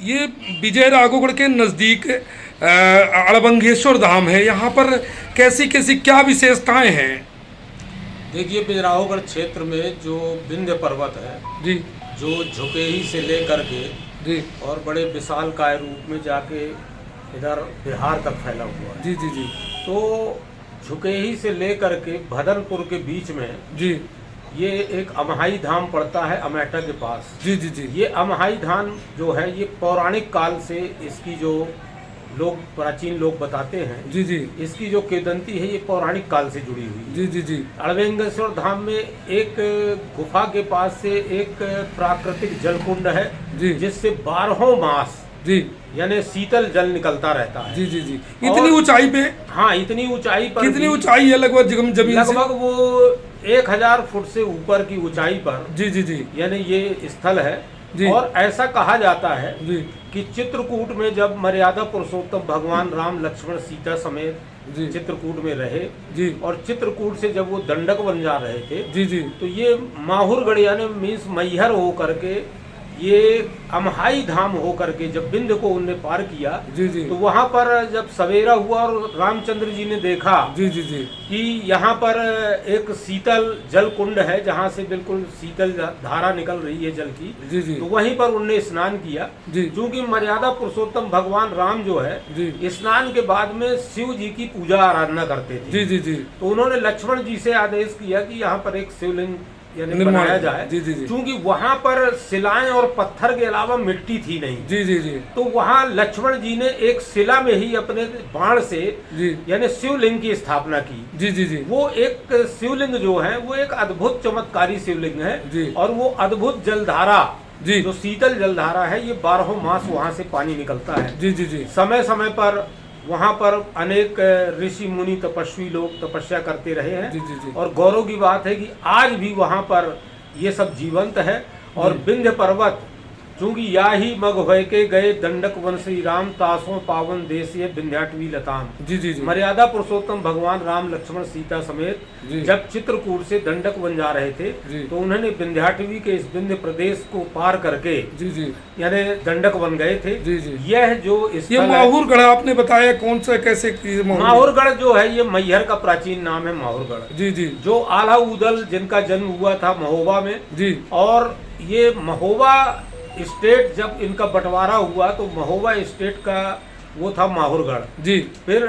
ये विजय राघवगढ़ के नज़दीक अड़भंगेश्वर धाम है। यहाँ पर कैसी कैसी क्या विशेषताएं हैं? देखिए, बिजराहोगढ़ क्षेत्र में जो विंध्य पर्वत है जी जो झुकेही से लेकर के जी और बड़े विशालकाय रूप में जाके इधर बिहार तक फैला हुआ है। जी जी जी तो झुकेही से लेकर के भदनपुर के बीच में जी ये एक अमहाई धाम पड़ता है, अमेठा के पास। जी जी जी ये अमहाई धाम जो है ये पौराणिक काल से इसकी जो लोग प्राचीन लोग बताते हैं, जी जी इसकी जो किंवदंती है ये पौराणिक काल से जुड़ी हुई है। जी जी जी अड़भंगेश्वर धाम में एक गुफा के पास से एक प्राकृतिक जलकुंड है जी जिससे 12 मास जी यानी शीतल जल निकलता रहता है। जी जी जी इतनी ऊंचाई पे? हाँ, इतनी ऊंचाई पर कितनी ऊंचाई है लगभग जमीन से? लगभग वो 1000 फुट से ऊपर की ऊंचाई पर जी जी जी यानी ये स्थल है। जी। और ऐसा कहा जाता है जी कि चित्रकूट में जब मर्यादा पुरुषोत्तम भगवान राम लक्ष्मण सीता समेत जी चित्रकूट में रहे जी और चित्रकूट से जब वो दंडक बन जा रहे थे जी जी तो ये माहुरगढ़ यानी मीन्स मैहर हो करके ये अमहाई धाम हो करके जब बिंद को उनने पार किया जी जी तो वहां पर जब सवेरा हुआ और रामचंद्र जी ने देखा जी जी जी कि यहाँ पर एक शीतल जल कुंड है जहाँ से बिल्कुल शीतल धारा निकल रही है जल की, जी जी तो वहीं पर उनने स्नान किया। जी क्योंकि मर्यादा पुरुषोत्तम भगवान राम जो है जी स्नान के बाद में शिव जी की पूजा आराधना करते थे। जी जी जी तो उन्होंने लक्ष्मण जी से आदेश किया कि यहाँ पर एक शिवलिंग यानी निर्माण बनाया जाए। जी जी जी क्योंकि वहां पर शिलाएं और पत्थर के अलावा मिट्टी थी नहीं। जी जी जी तो वहां लक्ष्मण जी ने एक शिला में ही अपने बाण से जी यानी शिवलिंग की स्थापना की। जी जी जी वो एक शिवलिंग जो है वो एक अद्भुत चमत्कारी शिवलिंग है जी। और वो अद्भुत जलधारा जी जो शीतल जलधारा है ये 12 मास वहां से पानी निकलता है। जी जी जी समय समय पर वहां पर अनेक ऋषि मुनि तपस्वी लोग तपस्या करते रहे हैं। जी जी जी और गौरव की बात है कि आज भी वहां पर ये सब जीवंत है। और विंध्य पर्वत चूंकि या ही मग भय के गए दंडक वन श्री राम तासों पावन देश ये विंध्याटवी लताम। जी जी जी मर्यादा पुरुषोत्तम भगवान राम लक्ष्मण सीता समेत जी। जब चित्रकूट से दंडक वन जा रहे थे जी। तो उन्होंने विंध्याटवी के इस विंध्य प्रदेश को पार करके जी जी यानी दंडक वन गए थे। जी जी यह जो ये स्थल है माहुरगढ़ आपने बताया कौन सा कैसे माहुरगढ़ जो है ये मैहर का प्राचीन नाम है माहुरगढ़। जी जी जो आला उदल जिनका जन्म हुआ था महोबा में। जी और ये महोबा स्टेट जब इनका बंटवारा हुआ तो महोबा स्टेट का वो था माहुरगढ़। जी फिर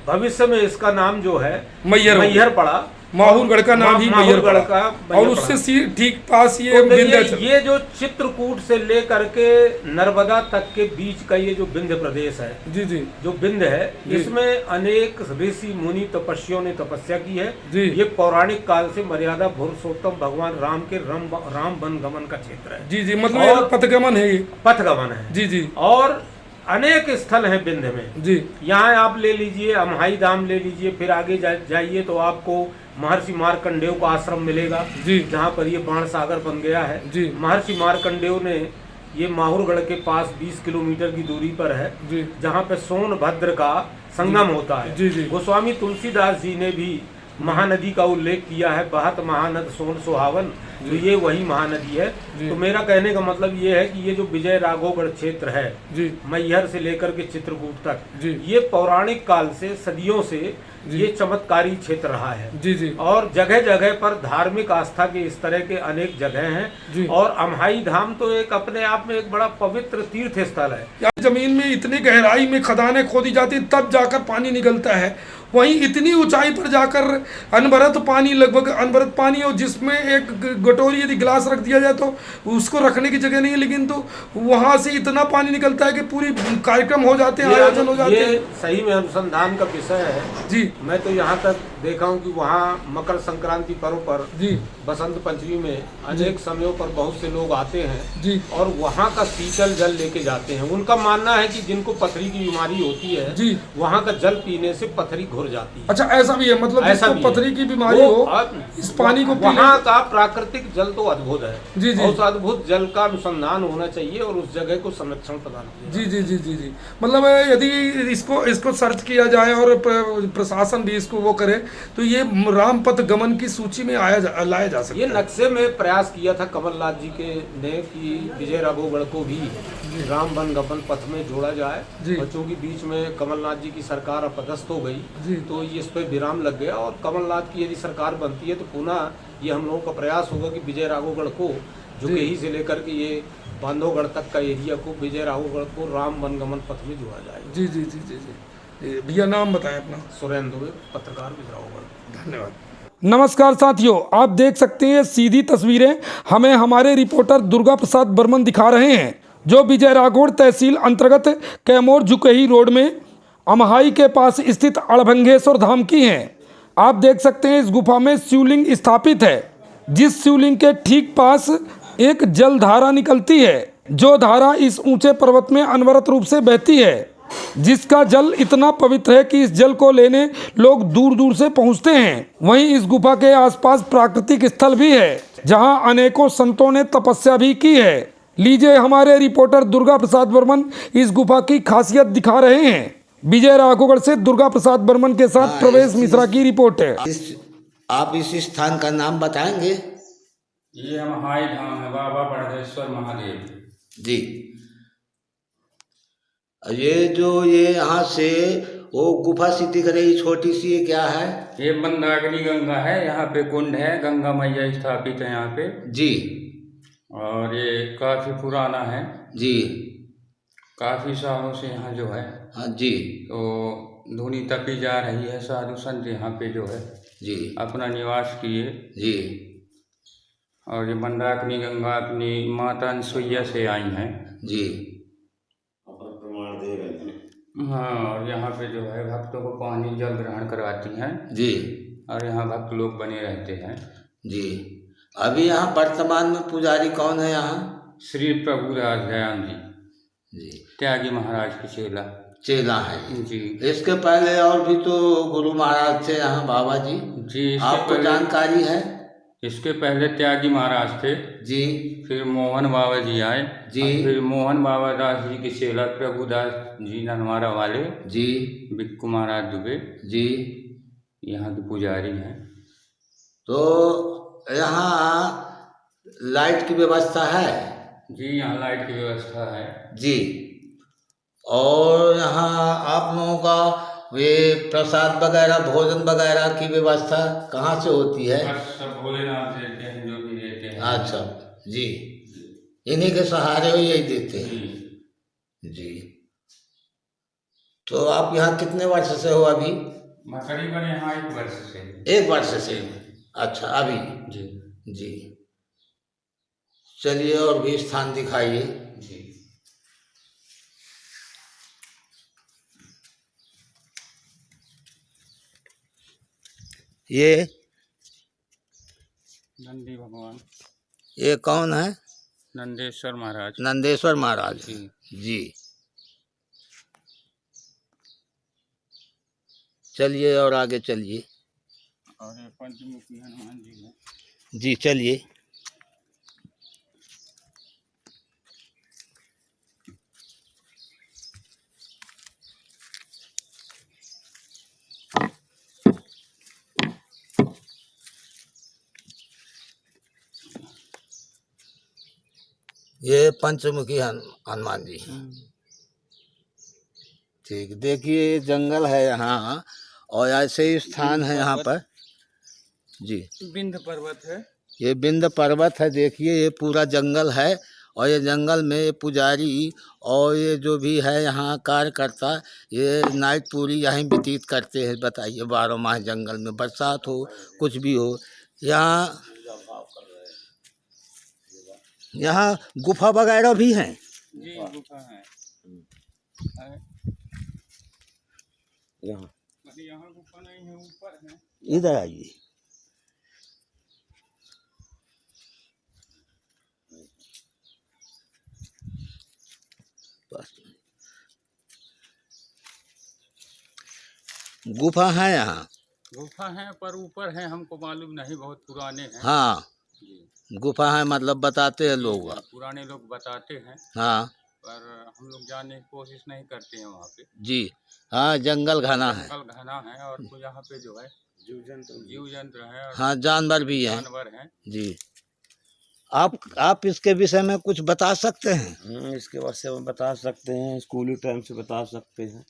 भविष्य में इसका नाम जो है मैहर पड़ा। माहुरगढ़ का नाम ही मैहर माहुरगढ़ का और उससे ठीक पास ये तो विंध्याचल। ये जो चित्रकूट से लेकर के नर्मदा तक के बीच का ये जो विंध्य प्रदेश है जी जी जो विंध्य है जी। इसमें अनेक ऋषि मुनि तपस्वियों ने तपस्या की है। जी ये पौराणिक काल से मर्यादा पुरुषोत्तम भगवान राम के राम वन गमन का क्षेत्र है। जी जी मतलब ये पथगमन है ये। पथगमन है जी जी और अनेक स्थल हैं विंध्य में। जी यहाँ आप ले लीजिए अमहाई धाम ले लीजिए, फिर आगे जाइए तो आपको महर्षि मार्कंडेय का आश्रम मिलेगा जी जहाँ पर ये बाण सागर बन गया है। जी महर्षि मार्कंडेय ने ये माहुरगढ़ के पास 20 किलोमीटर की दूरी पर है जी जहाँ पे सोनभद्र का संगम होता है। जी जी गोस्वामी तुलसीदास जी ने भी महानदी का उल्लेख किया है, बहत महानद सोन सुहावन, तो ये वही महानदी है। तो मेरा कहने का मतलब ये है कि ये जो विजय राघवगढ़ क्षेत्र है जी मैहर से लेकर के चित्रकूट तक जी ये पौराणिक काल से सदियों से ये चमत्कारी क्षेत्र रहा है। जी जी और जगह जगह पर धार्मिक आस्था के इस तरह के अनेक जगह हैं। जी। और अमहाई धाम तो एक अपने आप में एक बड़ा पवित्र तीर्थ स्थल है। यार जमीन में इतनी गहराई में खदानें खोदी जाती तब जाकर पानी निकलता है, वहीं इतनी ऊंचाई पर जाकर अनवरत पानी, लगभग अनवरत पानी हो जिसमें एक कटोरी यदि गिलास रख दिया जाए तो उसको रखने की जगह नहीं है, लेकिन तो वहां से इतना पानी निकलता है कि पूरी कार्यक्रम हो जाते हैं, आयोजन हो जाते हैं। सही में अनुसंधान का विषय है जी। मैं तो यहाँ तक देखा हूँ कि वहाँ मकर संक्रांति पर्व पर जी बसंत पंचमी में अनेक समयों पर बहुत से लोग आते हैं जी और वहाँ का शीतल जल लेके जाते हैं। उनका मानना है कि जिनको पथरी की बीमारी होती है जी वहाँ का जल पीने से पथरी घुल जाती है। अच्छा ऐसा भी है, मतलब ऐसा जिसको भी है। पथरी की बीमारी हो इस पानी को पीने। वहाँ का प्राकृतिक जल तो अद्भुत है। जी जी उस अद्भुत जल का अनुसंधान होना चाहिए और उस जगह को संरक्षण प्रदान किया। जी जी जी जी जी मतलब यदि इसको सर्च किया जाए और प्रशासन भी इसको वो करे तो ये रामपथ गमन की सूची में लाया जा सकता ये है। नक्शे में प्रयास किया था कमलनाथ जी के ने कि विजय राघवगढ़ को भी राम वन गमन पथ में जोड़ा जाए, जी। और चूंकि बीच में कमलनाथ जी की सरकार अपदस्थ हो जी। गई तो ये इस पर विराम लग गया, और कमलनाथ की यदि सरकार बनती है तो पुनः ये हम लोगों का प्रयास होगा कि विजय राघवगढ़ को जुकेही से लेकर के ये बांधवगढ़ तक का एरिया को विजय राघवगढ़ को राम वन गमन पथ में जोड़ा जाए। जी जी जी जी जी। भैया नाम बताएं अपना। सुरेंद्र दुबे, पत्रकार, बिजरावगढ़। धन्यवाद। नमस्कार साथियों, आप देख सकते हैं सीधी तस्वीरें हमें हमारे रिपोर्टर दुर्गा प्रसाद बर्मन दिखा रहे हैं, जो विजय राघवगढ़ तहसील अंतर्गत कैमोर जुकेही रोड में अमहाई के पास स्थित अड़भंगेश्वर धाम की हैं। आप देख सकते हैं इस गुफा में शिवलिंग स्थापित है, जिस शिवलिंग के ठीक पास एक जल धारा निकलती है, जो धारा इस ऊंचे पर्वत में अनवरत रूप से बहती है, जिसका जल इतना पवित्र है कि इस जल को लेने लोग दूर दूर से पहुंचते हैं। वहीं इस गुफा के आसपास प्राकृतिक स्थल भी है, जहां अनेकों संतों ने तपस्या भी की है। लीजिए हमारे रिपोर्टर दुर्गा प्रसाद बर्मन इस गुफा की खासियत दिखा रहे हैं। विजय राघवगढ़ से दुर्गा प्रसाद बर्मन के साथ प्रवेश मिश्रा की रिपोर्ट है। आप इस स्थान का नाम बताएंगे? ये अमहाई धाम है, बाबा बड़देश्वर महादेव जी। ये यहाँ से वो गुफा सी दिख रही छोटी सी, ये क्या है? ये मंदाकिनी गंगा है, यहाँ पे कुंड है, गंगा मैया स्थापित है यहाँ पे जी। और ये काफी पुराना है जी। काफी सालों से यहाँ जो है हाँ जी। तो धुनी तपी जा रही है। साधु संत यहाँ पे जो है जी अपना निवास किए। जी। और ये मंदाकिनी गंगा अपनी माता अनसुईया से आई हैं। जी। हाँ, और यहाँ पे जो है भक्तों को पानी जल ग्रहण करवाती हैं जी। और यहाँ भक्त लोग बने रहते हैं। जी। अभी यहाँ वर्तमान में पुजारी कौन है यहाँ? श्री प्रभुदास दयान जी, जी, त्यागी महाराज की चेला है जी। इसके पहले और भी तो गुरु महाराज थे यहाँ, बाबा जी जी, आपको जानकारी है? इसके पहले त्यागी महाराज थे जी। फिर मोहन बाबा जी आए जी। फिर मोहन बाबा दास जी के चेला प्रभुदास जी ननवारा वाले जी। बिक्कू महाराज दुबे जी। यहाँ के पुजारी हैं। तो यहाँ लाइट की व्यवस्था है? जी, यहाँ लाइट की व्यवस्था है जी। और यहाँ आप लोगों का ये प्रसाद वगैरह भोजन वगैरह की व्यवस्था कहाँ से होती है? बस सब भोलेनाथ देते हैं, जो भी देते हैं। अच्छा जी, इन्हीं के सहारे हो यही देते हैं जी। जी। तो आप यहाँ कितने वर्ष से हो अभी? मैं करीबन यहाँ 1 वर्ष से। 1 वर्ष से? अच्छा, अभी जी। जी। चलिए और भी स्थान दिखाइए। जी। ये नंदी भगवान, ये कौन है? नंदेश्वर महाराज। नंदेश्वर महाराज जी। जी। चलिए और आगे चलिए। और ये पंचमुखी हनुमान जी है। जी चलिए। ये पंचमुखी हनुमान जी। ठीक, देखिए ये जंगल है यहाँ और ऐसे ही स्थान है यहाँ पर जी। विंध्य पर्वत है। ये विंध्य पर्वत है, देखिए ये पूरा जंगल है और ये जंगल में ये पुजारी और ये जो भी है यहाँ कार्यकर्ता ये नाइट पूरी यहीं व्यतीत करते हैं। बताइए, 12 माह जंगल में, बरसात हो कुछ भी हो। यहाँ गुफा वगैरह भी हैं। जी, गुफा है। यहाँ गुफा नहीं है, ऊपर है। इधर आइए। गुफा है यहाँ? गुफा है पर ऊपर है, हमको मालूम नहीं, बहुत पुराने हैं। हाँ, जी। गुफा है मतलब बताते हैं लोग। पुराने लोग बताते हैं। हाँ, पर हम लोग जाने की कोशिश नहीं करते हैं वहाँ पे। जी। हाँ, जंगल घना है। जंगल घना है और तो यहाँ पे जो है जीव जंतु है और हाँ, जानवर भी हैं जानवर हैं। जी। आप इसके विषय में कुछ बता सकते हैं? इसके बारे में बता सकते हैं, स्कूली टाइम से बता सकते हैं।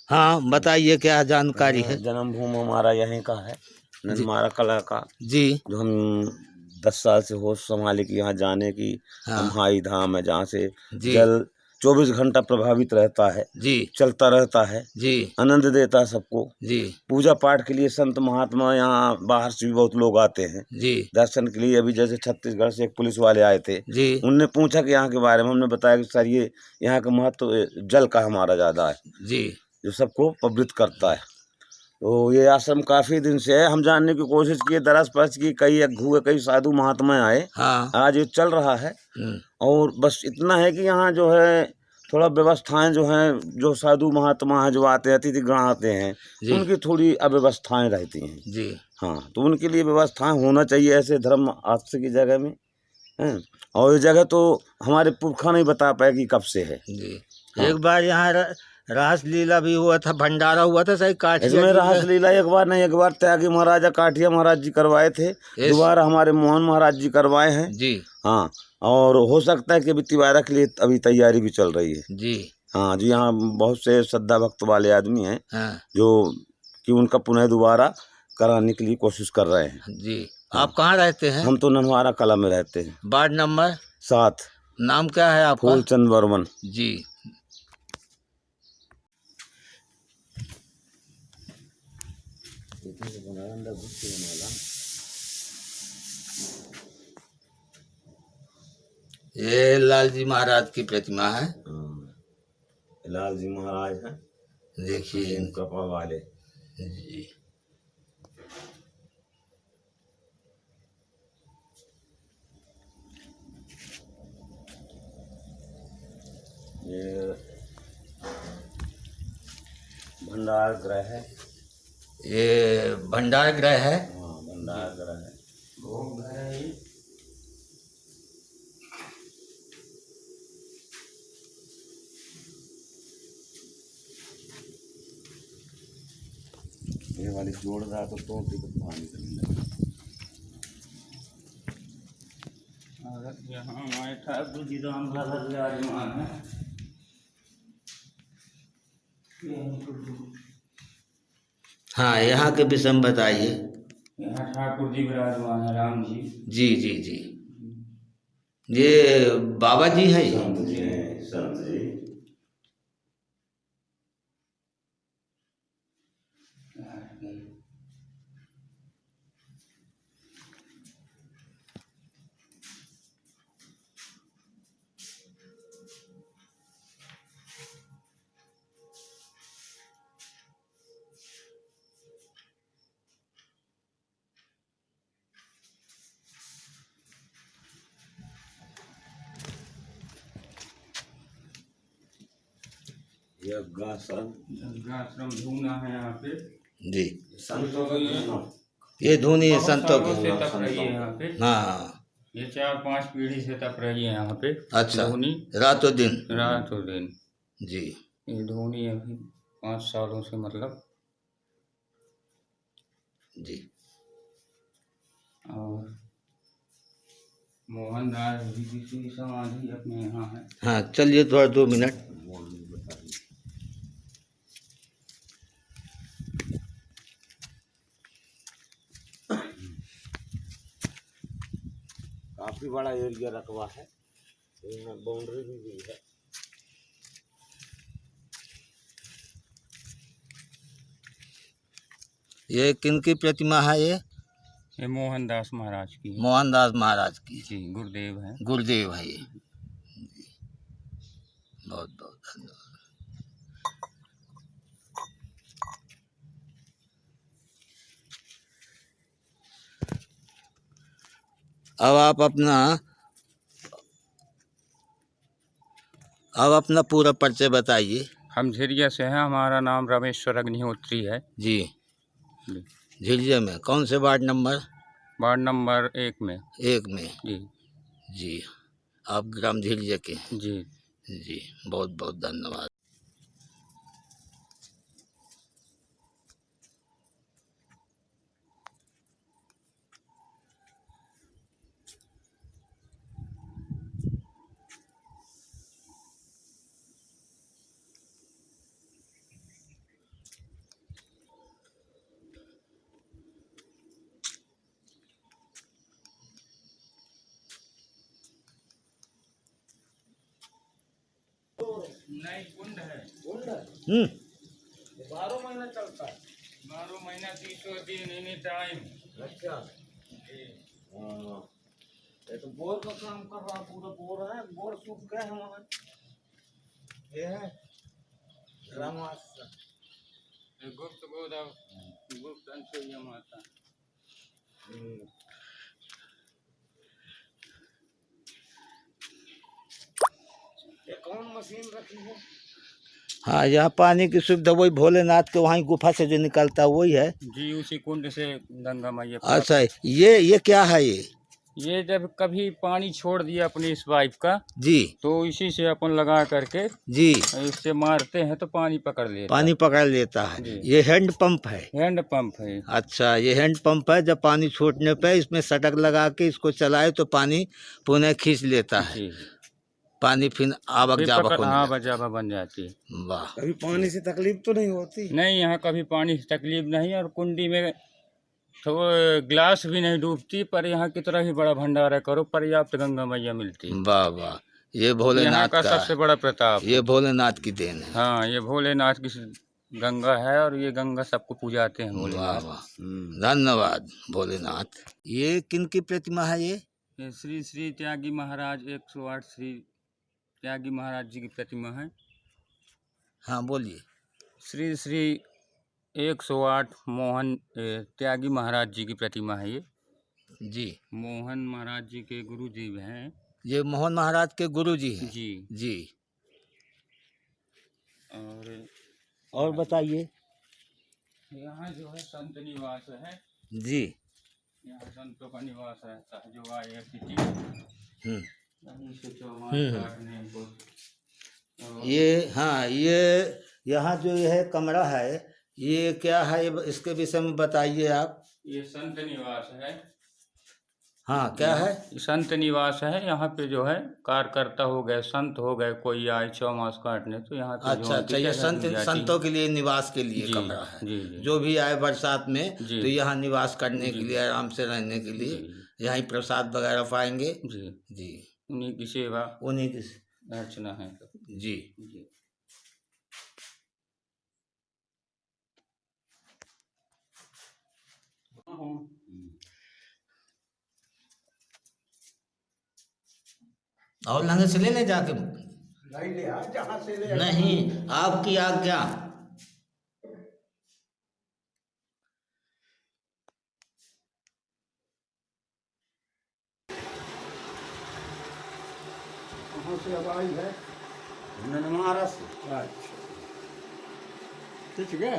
हाँ, बताइए क्या जानकारी है? जन्मभूमि हमारा यहीं का है, ननमारा कला का, जी। जो हम 10 साल से होश संभाले कि यहाँ जाने की। हाँ। हम हाई धाम है जहाँ से जी। जल 24 घंटा प्रभावित रहता है, जी। चलता रहता है, जी। आनंद देता है सबको। जी। पूजा पाठ के लिए संत महात्मा यहाँ बाहर से भी बहुत लोग आते हैं जी। दर्शन के लिए। अभी जैसे छत्तीसगढ़ से एक पुलिस वाले आए थे, जी। उनने पूछा कि यहाँ के बारे में, हमने बताया कि सर ये यहाँ का महत्व जल का हमारा ज़्यादा है, जी। जो सबको पवित्र करता है। तो ये आश्रम काफ़ी दिन से है, हम जानने की कोशिश किए, दरस परस की, कई हुए, कई साधु महात्मा आए। हाँ। आज ये चल रहा है। और बस इतना है कि यहाँ जो है थोड़ा व्यवस्थाएं जो हैं, जो साधु महात्मा हैं जो आते हैं, अतिथिगण आते हैं, उनकी थोड़ी अव्यवस्थाएं रहती हैं जी। हाँ, तो उनके लिए व्यवस्थाएं होना चाहिए ऐसे धर्म आश्रय की जगह में हैं। और ये जगह तो हमारे पुरखा नहीं बता पाए कि कब से है जी। हाँ। एक बार यहाँ रास लीला भी हुआ था, भंडारा हुआ था, सही काठिया इसमें जी रास लीला एक बार नहीं, एक बार त्यागी महाराजा काठिया महाराज जी करवाए थे, दोबारा हमारे मोहन महाराज जी करवाए हैं जी। हाँ। और हो सकता है कि अभी तिवारा के लिए अभी तैयारी भी चल रही है जी। हाँ जी। यहाँ बहुत से श्रद्धा भक्त वाले आदमी हैं हाँ। जो कि उनका पुनः दोबारा कराने के लिए कोशिश कर रहे हैं जी। आप कहाँ रहते हैं? हम तो ननवारा कला में रहते हैं, वार्ड नंबर 7। नाम क्या है आपका? फूलचंद वर्मन जी। ये लाल जी महाराज की प्रतिमा है। लाल जी महाराज हैं, देखिए कृपा वाले जी। ये भंडार ग्रह है। ये भंडार गृह है। हाँ, भंडार ग्रह है। भोग घर है ये वाली जोड़ रहा तो पानी चलने लगा। और यहाँ हमारे ठाकुर जी राम लाला विराजमान है। हाँ, यहाँ के विषय में बताइए। यहाँ ठाकुर जी विराजमान है, राम जी। जी जी जी। ये बाबा जी हैं। संत जी हैं, संत जी। ये आश्रम धूना है यहाँ पे। जी। संतों का ये धुनी है बहुत संतों सालों की। से तप रही है यहाँ पे। हाँ। ये 4-5 पीढ़ी से तप रही है यहाँ पे। अच्छा। धूनी रातों दिन। रात और दिन। जी। ये धूनी अभी 5 सालों से मतलब। जी। और मोहनदास जी की समाधि अपने यहाँ है। हाँ, चलिए थोड़ा 2 मिनट। काफी बड़ा एरिया रकबा है, बाउंड्री भी है। ये किनकी प्रतिमा है? ये मोहनदास महाराज की है। मोहनदास महाराज की। जी, गुरुदेव है। गुरुदेव है ये। बहुत बहुत धन्यवाद। अब अपना पूरा परिचय बताइए। हम झिरिया से हैं, हमारा नाम रामेश्वर अग्निहोत्री है। जी। झिरिया में कौन से वार्ड नंबर? वार्ड नंबर 1 में। 1 में। जी जी। आप ग्राम झिरिया के हैं। जी। जी, बहुत बहुत धन्यवाद। नहीं कुंड है। हम्म। 12 महीना चलता है। 12 महीना 30 दिन एनी टाइम। अच्छा। हाँ, ये तो बोर का काम कर रहा, पूरा बोर है, बोर सूख गए हैं वहाँ। ये है रामाश्रम। गुप्त गोदावरी, गुप्त अनसुईया माता। ये कौन मशीन रखी है? हाँ, यहाँ पानी की सुविधा वही भोलेनाथ के वहीं गुफा से जो निकलता है वही है। जी उसी कुंड से गंगा मैया। अच्छा, ये क्या है ये जब कभी पानी छोड़ दिया अपनी इस पाइप का, जी तो इसी से अपन लगा करके जी इससे मारते हैं तो पानी पकड़ लेता पानी पकड़ लेता है। जी। ये हैंड पंप है। हैंड पंप है। अच्छा, ये हैंड पंप है। जब पानी छोड़ने पे इसमें सटक लगा के इसको चलाए तो पानी पुनः खींच लेता है। जी। पानी फिर आवक फिर जावक पकड़, होने हाँ लगता बजावा बन जाती है। है। वाह। कभी पानी से तकलीफ तो नहीं होती? नहीं, यहाँ कभी पानी से तकलीफ नहीं, और कुंडी में तो गिलास भी नहीं डूबती, पर यहाँ की तरह ही बड़ा भंडारा करो, पर्याप्त गंगा मैया मिलती है। वाह वाह, ये यहाँ भोलेनाथ का का सबसे बड़ा प्रताप। ये भोलेनाथ की देन है। हाँ, ये भोलेनाथ की गंगा है, और ये गंगा सबको पूजाते हैं वाह भोलेनाथ। वाह, धन्यवाद भोलेनाथ। ये किन की प्रतिमा है ये? ये श्री श्री त्यागी महाराज 108 श्री त्यागी महाराज जी की प्रतिमा है। हाँ बोलिए। श्री श्री 108 मोहन त्यागी महाराज जी की प्रतिमा है ये। जी, मोहन महाराज जी के गुरु जी हैं। ये मोहन महाराज के गुरु जी हैं। जी। जी। और बताइए। यहाँ जो है संत निवास है। जी। यहाँ संतों का निवास रहता है, जो आए अतिथि हम्म। यहीं से चौमास काटने को। ये हाँ, ये यहाँ जो है कमरा है, ये क्या है, इसके विषय में बताइए आप। ये संत निवास है। हाँ, क्या है? ये संत निवास है। यहाँ पे जो है कार्यकर्ता हो गए, संत हो गए, कोई आए चौमास काटने तो यहाँ पे अच्छा अच्छा, ये संतों के लिए, निवास के लिए जी, कमरा है। जी, जी। जो भी आए बरसात में जी। तो यहाँ निवास करने के लिए, आराम से रहने के लिए, जी। यहाँ प्रसाद वगैरह पाएंगे। जी। जी, उन्हीं की सेवा उन्हीं की। अर्चना है। जी। जी। और लंगे से ले ले जाके। नहीं ले आ, जहाँ से ले आ। नहीं, आपकी आज्ञा। कहाँ से अब आई है? ननमारा से। अच्छा, ठीक है।